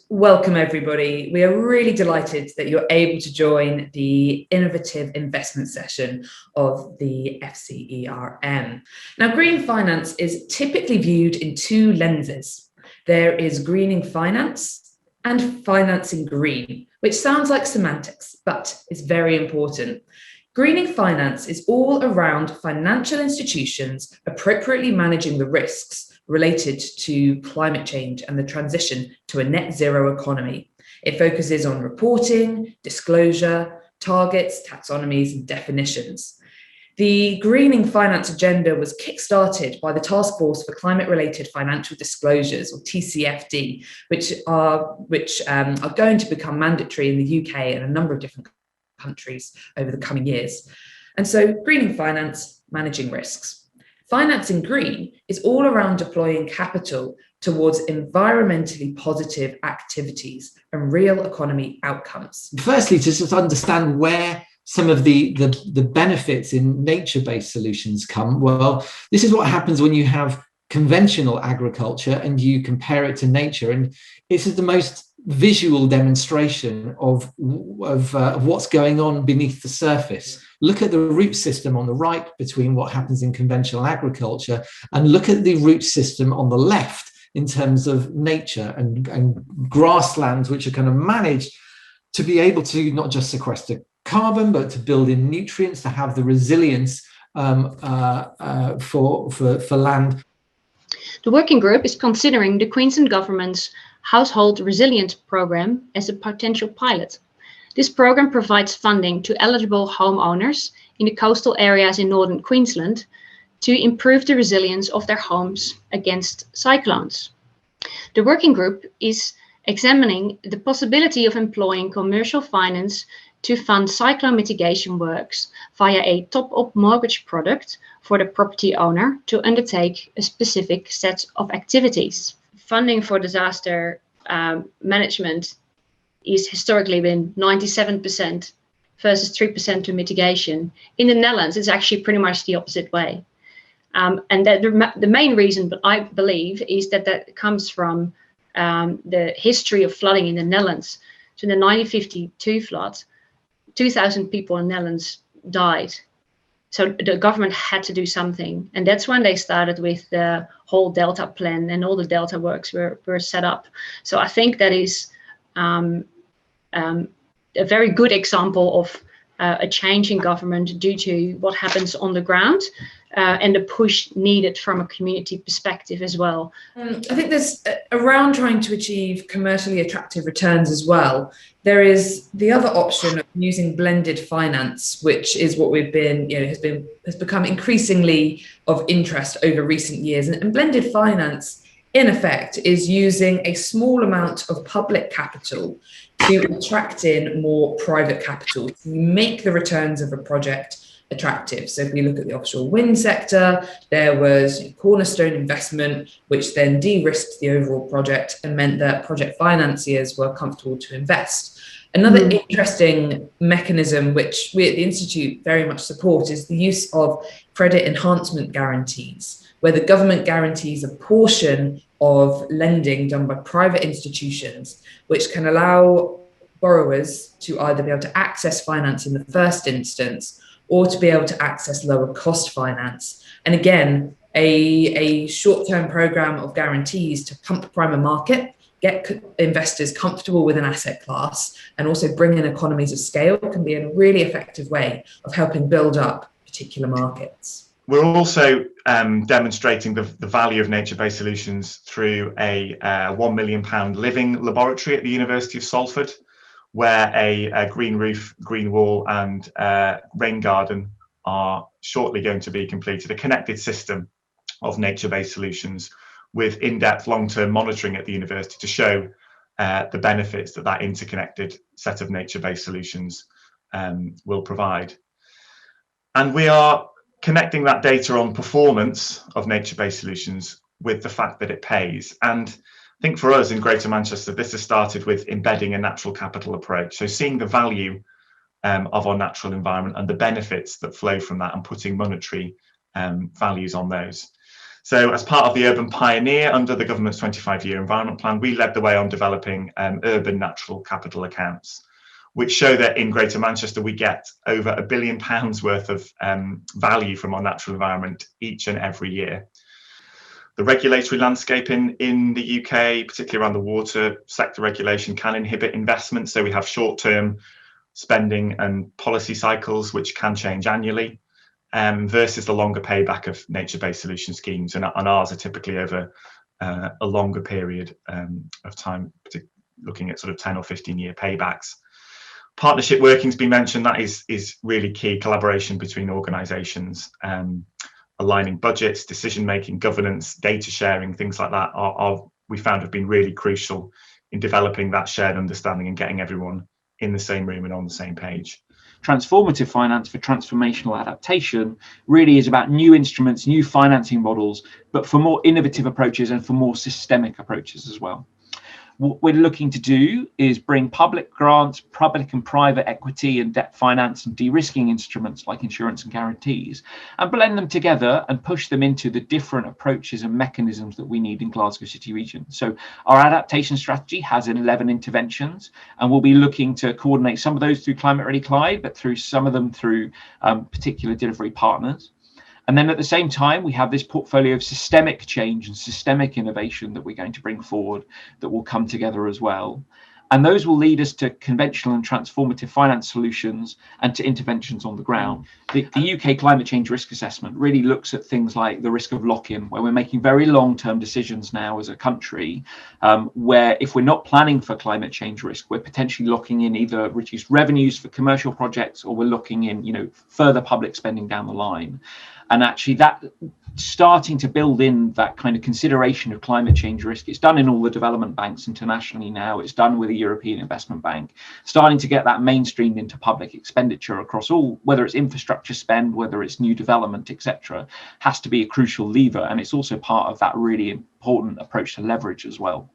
Welcome, everybody. We are really delighted that you're able to join the innovative investment session of the FCERM. Now, green finance is typically viewed in two lenses. There is greening finance and financing green, which sounds like semantics, but is very important. Greening finance is all around financial institutions appropriately managing the risks related to climate change and the transition to a net zero economy. It focuses on reporting, disclosure, targets, taxonomies, and definitions. The greening finance agenda was kickstarted by the Task Force for Climate-Related Financial Disclosures, or TCFD, which are going to become mandatory in the UK and a number of different countries over the coming years. And so greening finance, managing risks. Financing green is all around deploying capital towards environmentally positive activities and real economy outcomes. Firstly, to just understand where some of the benefits in nature-based solutions come. Well, this is what happens when you have conventional agriculture and you compare it to nature. And this is the most visual demonstration of what's going on beneath the surface. Look at the root system on the right between what happens in conventional agriculture, and look at the root system on the left in terms of nature and grasslands, which are kind of managed to be able to not just sequester carbon, but to build in nutrients, to have the resilience for land. The working group is considering the Queensland Government's Household Resilience Programme as a potential pilot. This program provides funding to eligible homeowners in the coastal areas in northern Queensland to improve the resilience of their homes against cyclones. The working group is examining the possibility of employing commercial finance to fund cyclone mitigation works via a top-up mortgage product for the property owner to undertake a specific set of activities. Funding for disaster management is historically been 97% versus 3% to mitigation. In the Netherlands, it's actually pretty much the opposite way. And that the main reason, but I believe, is that comes from the history of flooding in the Netherlands. So in the 1952 flood, 2,000 people in the Netherlands died. So the government had to do something. And that's when they started with the whole Delta plan, and all the Delta works were set up. So I think that is a very good example of a change in government due to what happens on the ground and the push needed from a community perspective as well. I think there's around trying to achieve commercially attractive returns as well. There is the other option of using blended finance, which is what we've been, has become increasingly of interest over recent years. And blended finance, in effect, is using a small amount of public capital to attract in more private capital to make the returns of a project attractive. So if we look at the offshore wind sector, there was cornerstone investment, which then de-risked the overall project and meant that project financiers were comfortable to invest. Another interesting mechanism, which we at the Institute very much support, is the use of credit enhancement guarantees, where the government guarantees a portion of lending done by private institutions, which can allow borrowers to either be able to access finance in the first instance or to be able to access lower cost finance. And again, a short-term program of guarantees to pump prime a market, get investors comfortable with an asset class, and also bring in economies of scale can be a really effective way of helping build up particular markets. We're also demonstrating the value of nature-based solutions through a £1 million living laboratory at the University of Salford, where a green roof, green wall and rain garden are shortly going to be completed, a connected system of nature-based solutions with in-depth long-term monitoring at the university to show the benefits that interconnected set of nature-based solutions will provide. And we are connecting that data on performance of nature-based solutions with the fact that it pays. And I think for us in Greater Manchester, this has started with embedding a natural capital approach. So seeing the value of our natural environment and the benefits that flow from that and putting monetary values on those. So as part of the Urban Pioneer under the government's 25-year environment plan, we led the way on developing urban natural capital accounts, which show that in Greater Manchester we get over £1 billion worth of value from our natural environment each and every year. The regulatory landscape in the UK, particularly around the water sector regulation, can inhibit investment. So we have short-term spending and policy cycles which can change annually, versus the longer payback of nature-based solution schemes, and ours are typically over a longer period of time, looking at sort of 10 or 15-year paybacks. Partnership working's been mentioned. That is really key. Collaboration between organisations, aligning budgets, decision-making, governance, data sharing, things like that we found have been really crucial in developing that shared understanding and getting everyone in the same room and on the same page. Transformative finance for transformational adaptation really is about new instruments, new financing models, but for more innovative approaches and for more systemic approaches as well. What we're looking to do is bring public grants, public and private equity and debt finance and de-risking instruments like insurance and guarantees, and blend them together and push them into the different approaches and mechanisms that we need in Glasgow City region. So our adaptation strategy has 11 interventions, and we'll be looking to coordinate some of those through Climate Ready Clyde, but through some of them through particular delivery partners. And then at the same time, we have this portfolio of systemic change and systemic innovation that we're going to bring forward that will come together as well. And those will lead us to conventional and transformative finance solutions and to interventions on the ground. The UK climate change risk assessment really looks at things like the risk of lock-in, where we're making very long-term decisions now as a country, where if we're not planning for climate change risk, we're potentially locking in either reduced revenues for commercial projects, or we're locking in, further public spending down the line. And actually that starting to build in that kind of consideration of climate change risk. It's done in all the development banks internationally now. It's done with the European Investment Bank, starting to get that mainstreamed into public expenditure across all, whether it's infrastructure spend, whether it's new development, etc., has to be a crucial lever. And it's also part of that really important approach to leverage as well.